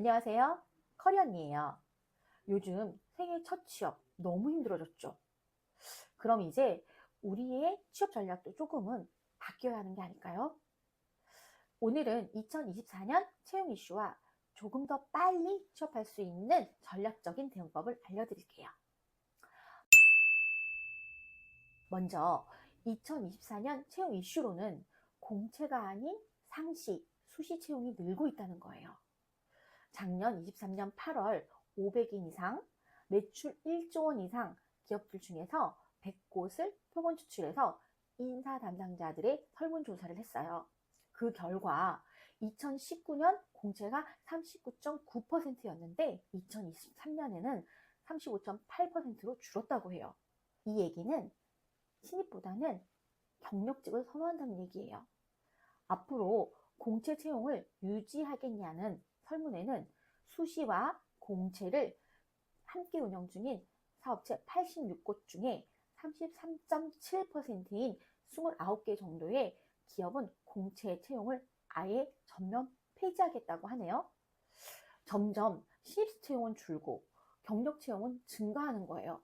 안녕하세요. 커리 언니예요. 요즘 생애 첫 취업 너무 힘들어졌죠? 그럼 이제 우리의 취업 전략도 조금은 바뀌어야 하는 게 아닐까요? 오늘은 2024년 채용 이슈와 조금 더 빨리 취업할 수 있는 전략적인 대응법을 알려드릴게요. 먼저 2024년 채용 이슈로는 공채가 아닌 상시, 수시 채용이 늘고 있다는 거예요. 작년 23년 8월 500인 이상, 매출 1조 원 이상 기업들 중에서 100곳을 표본 추출해서 인사 담당자들의 설문조사를 했어요. 그 결과 2019년 공채가 39.9%였는데 2023년에는 35.8%로 줄었다고 해요. 이 얘기는 신입보다는 경력직을 선호한다는 얘기예요. 앞으로 공채 채용을 유지하겠냐는 설문에는 수시와 공채를 함께 운영 중인 사업체 86곳 중에 33.7%인 29개 정도의 기업은 공채 채용을 아예 전면 폐지하겠다고 하네요. 점점 신입 채용은 줄고 경력 채용은 증가하는 거예요.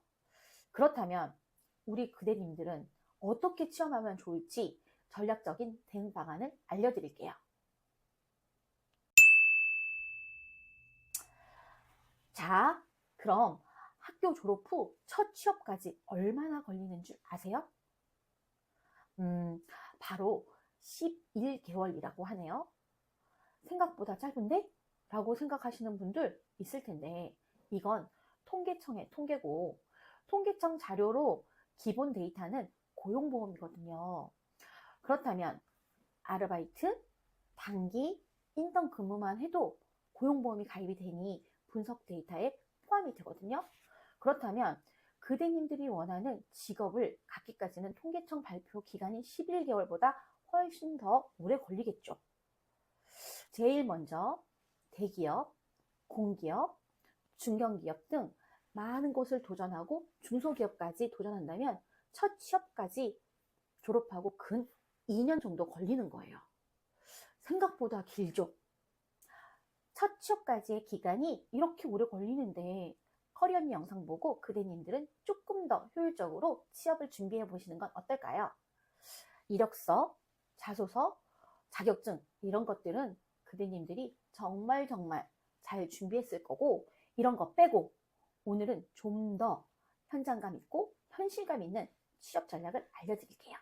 그렇다면 우리 그대님들은 어떻게 취업하면 좋을지 전략적인 대응 방안을 알려드릴게요. 자, 그럼 학교 졸업 후 첫 취업까지 얼마나 걸리는 줄 아세요? 바로 11개월이라고 하네요. 생각보다 짧은데? 라고 생각하시는 분들 있을 텐데 이건 통계청의 통계고 통계청 자료로 기본 데이터는 고용보험이거든요. 그렇다면 아르바이트, 단기, 인턴 근무만 해도 고용보험이 가입이 되니 분석 데이터에 포함이 되거든요. 그렇다면 그대님들이 원하는 직업을 갖기까지는 통계청 발표 기간이 11개월보다 훨씬 더 오래 걸리겠죠. 제일 먼저 대기업, 공기업, 중견기업 등 많은 곳을 도전하고 중소기업까지 도전한다면 첫 취업까지 졸업하고 근 2년 정도 걸리는 거예요. 생각보다 길죠. 첫 취업까지의 기간이 이렇게 오래 걸리는데 커리 언니 영상 보고 그대님들은 조금 더 효율적으로 취업을 준비해 보시는 건 어떨까요? 이력서, 자소서, 자격증 이런 것들은 그대님들이 정말 잘 준비했을 거고 이런 거 빼고 오늘은 좀 더 현장감 있고 현실감 있는 취업 전략을 알려드릴게요.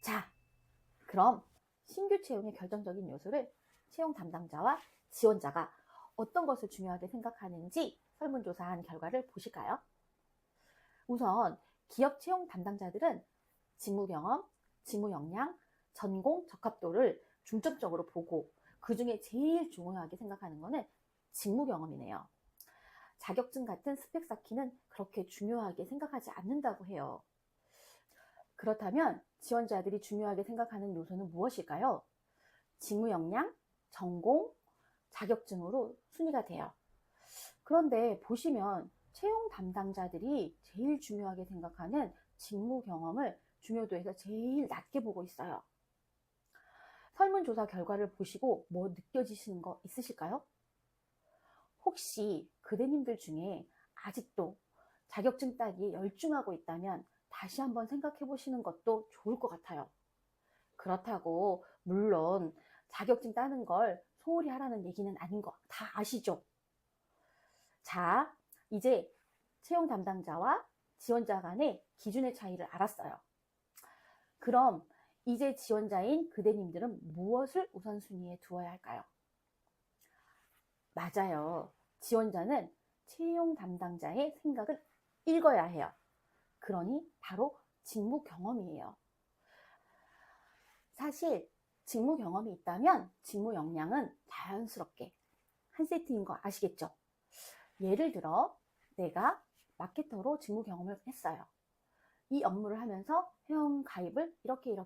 자, 그럼 신규 채용의 결정적인 요소를 채용 담당자와 지원자가 어떤 것을 중요하게 생각하는지 설문조사한 결과를 보실까요? 우선 기업 채용 담당자들은 직무 경험, 직무 역량, 전공 적합도를 중점적으로 보고 그 중에 제일 중요하게 생각하는 것은 직무 경험이네요. 자격증 같은 스펙 쌓기는 그렇게 중요하게 생각하지 않는다고 해요. 그렇다면 지원자들이 중요하게 생각하는 요소는 무엇일까요? 직무 역량, 전공, 자격증으로 순위가 돼요. 그런데 보시면 채용 담당자들이 제일 중요하게 생각하는 직무 경험을 중요도에서 제일 낮게 보고 있어요. 설문조사 결과를 보시고 뭐 느껴지시는 거 있으실까요? 혹시 그대님들 중에 아직도 자격증 따기에 열중하고 있다면 다시 한번 생각해 보시는 것도 좋을 것 같아요. 그렇다고 물론 자격증 따는 걸 소홀히 하라는 얘기는 아닌 거 다 아시죠? 자, 이제 채용 담당자와 지원자 간의 기준의 차이를 알았어요. 그럼 이제 지원자인 그대님들은 무엇을 우선순위에 두어야 할까요? 맞아요. 지원자는 채용 담당자의 생각을 읽어야 해요. 그러니 바로 직무 경험이에요. 사실 직무 경험이 있다면 직무 역량은 자연스럽게 한 세트인 거 아시겠죠? 예를 들어 내가 마케터로 직무 경험을 했어요. 이 업무를 하면서 회원 가입을 이렇게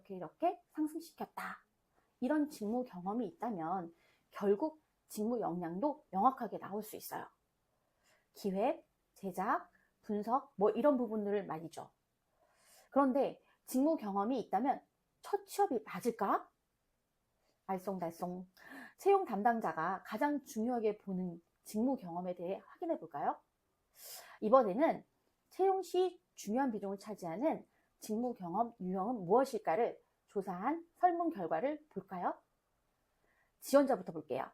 상승시켰다. 이런 직무 경험이 있다면 결국 직무 역량도 명확하게 나올 수 있어요. 기획, 제작, 분석 뭐 이런 부분들을 말이죠. 그런데 직무 경험이 있다면 첫 취업이 맞을까? 알쏭달쏭. 채용 담당자가 가장 중요하게 보는 직무 경험에 대해 확인해 볼까요? 이번에는 채용 시 중요한 비중을 차지하는 직무 경험 유형은 무엇일까를 조사한 설문 결과를 볼까요? 지원자부터 볼게요.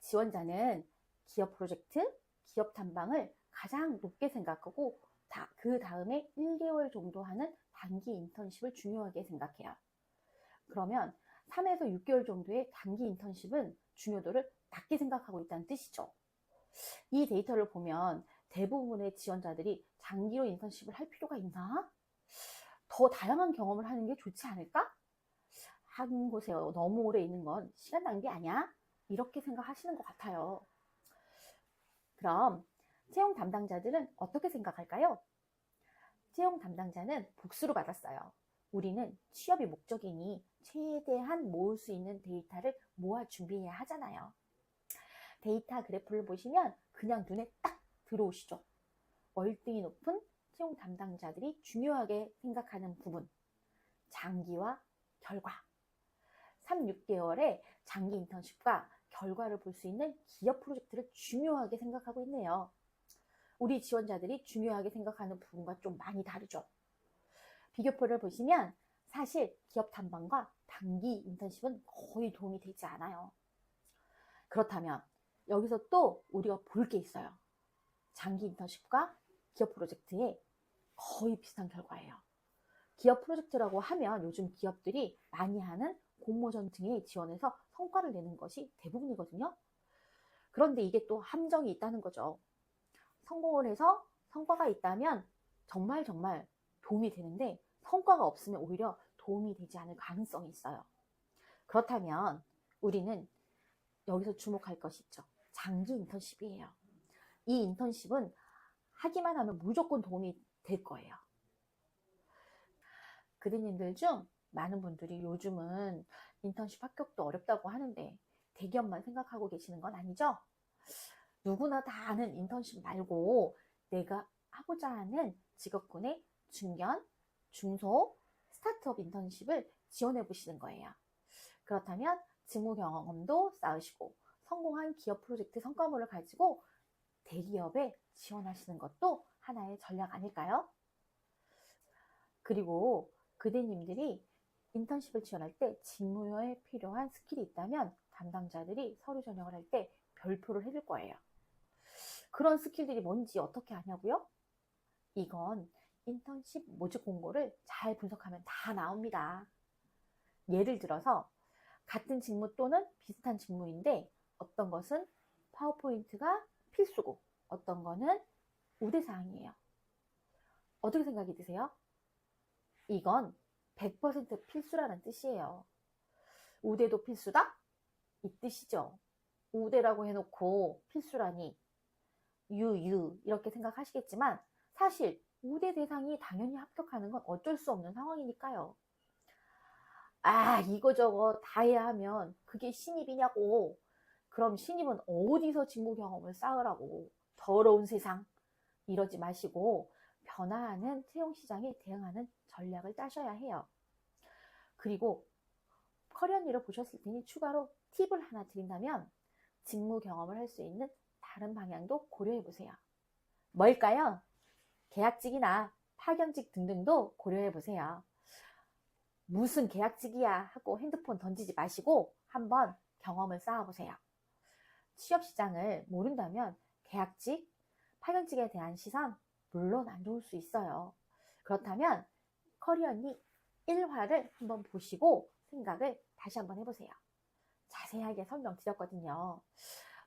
지원자는 기업 프로젝트, 기업 탐방을 가장 높게 생각하고 그 다음에 1개월 정도 하는 단기 인턴십을 중요하게 생각해요. 그러면 3에서 6개월 정도의 단기 인턴십은 중요도를 낮게 생각하고 있다는 뜻이죠. 이 데이터를 보면 대부분의 지원자들이 장기로 인턴십을 할 필요가 있나? 더 다양한 경험을 하는 게 좋지 않을까? 한 곳에 너무 오래 있는 건 시간 낭비 아니야? 이렇게 생각하시는 것 같아요. 그럼 채용 담당자들은 어떻게 생각할까요? 채용 담당자는 복수를 받았어요. 우리는 취업이 목적이니 최대한 모을 수 있는 데이터를 모아 준비해야 하잖아요. 데이터 그래프를 보시면 그냥 눈에 딱 들어오시죠. 월등히 높은 채용 담당자들이 중요하게 생각하는 부분, 장기와 결과. 3, 6개월의 장기 인턴십과 결과를 볼 수 있는 기업 프로젝트를 중요하게 생각하고 있네요. 우리 지원자들이 중요하게 생각하는 부분과 좀 많이 다르죠. 비교표를 보시면 사실 기업 탐방과 단기 인턴십은 거의 도움이 되지 않아요. 그렇다면 여기서 또 우리가 볼 게 있어요. 장기 인턴십과 기업 프로젝트의 거의 비슷한 결과예요. 기업 프로젝트라고 하면 요즘 기업들이 많이 하는 공모전 등에 지원해서 성과를 내는 것이 대부분이거든요. 그런데 이게 또 함정이 있다는 거죠. 성공을 해서 성과가 있다면 정말 도움이 되는데 성과가 없으면 오히려 도움이 되지 않을 가능성이 있어요. 그렇다면 우리는 여기서 주목할 것이 있죠. 장기 인턴십이에요. 이 인턴십은 하기만 하면 무조건 도움이 될 거예요. 그대님들 중 많은 분들이 요즘은 인턴십 합격도 어렵다고 하는데 대기업만 생각하고 계시는 건 아니죠? 누구나 다 아는 인턴십 말고 내가 하고자 하는 직업군의 중견, 중소, 스타트업 인턴십을 지원해 보시는 거예요. 그렇다면 직무 경험도 쌓으시고 성공한 기업 프로젝트 성과물을 가지고 대기업에 지원하시는 것도 하나의 전략 아닐까요? 그리고 그대님들이 인턴십을 지원할 때 직무에 필요한 스킬이 있다면 담당자들이 서류 전형을 할 때 별표를 해줄 거예요. 그런 스킬들이 뭔지 어떻게 아냐고요? 이건 인턴십 모집 공고를 잘 분석하면 다 나옵니다. 예를 들어서 같은 직무 또는 비슷한 직무인데 어떤 것은 파워포인트가 필수고 어떤 거는 우대사항이에요. 어떻게 생각이 드세요? 이건 100% 필수라는 뜻이에요. 우대도 필수다? 이 뜻이죠. 우대라고 해놓고 필수라니 유유 이렇게 생각하시겠지만 사실 우대 대상이 당연히 합격하는 건 어쩔 수 없는 상황이니까요. 아 이거저거 다 해야 하면 그게 신입이냐고. 그럼 신입은 어디서 직무 경험을 쌓으라고. 더러운 세상. 이러지 마시고 변화하는 채용 시장에 대응하는 전략을 짜셔야 해요. 그리고 커리어니를 보셨을 테니 추가로 팁을 하나 드린다면 직무 경험을 할 수 있는 다른 방향도 고려해 보세요. 뭘까요? 계약직이나 파견직 등등도 고려해 보세요. 무슨 계약직이야 하고 핸드폰 던지지 마시고 한번 경험을 쌓아보세요. 취업시장을 모른다면 계약직, 파견직에 대한 시선 물론 안 좋을 수 있어요. 그렇다면 커리어니 1화를 한번 보시고 생각을 다시 한번 해보세요. 자세하게 설명드렸거든요.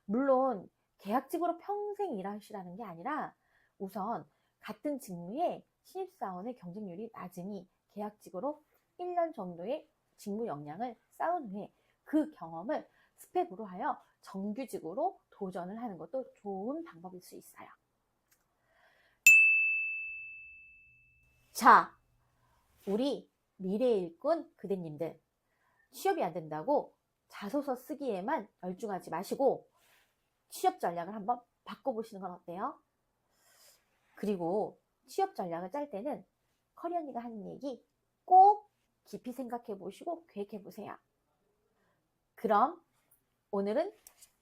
물론 계약직으로 평생 일하시라는 게 아니라 우선 같은 직무에 신입사원의 경쟁률이 낮으니 계약직으로 1년 정도의 직무 역량을 쌓은 후에 그 경험을 스펙으로 하여 정규직으로 도전을 하는 것도 좋은 방법일 수 있어요. 자, 우리 미래의 일꾼 그대님들 취업이 안 된다고 자소서 쓰기에만 열중하지 마시고 취업 전략을 한번 바꿔보시는 건 어때요? 그리고 취업 전략을 짤 때는 커리어니가 하는 얘기 꼭 깊이 생각해 보시고 계획해 보세요. 그럼 오늘은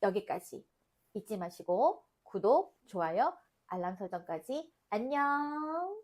여기까지. 잊지 마시고 구독, 좋아요, 알람 설정까지. 안녕.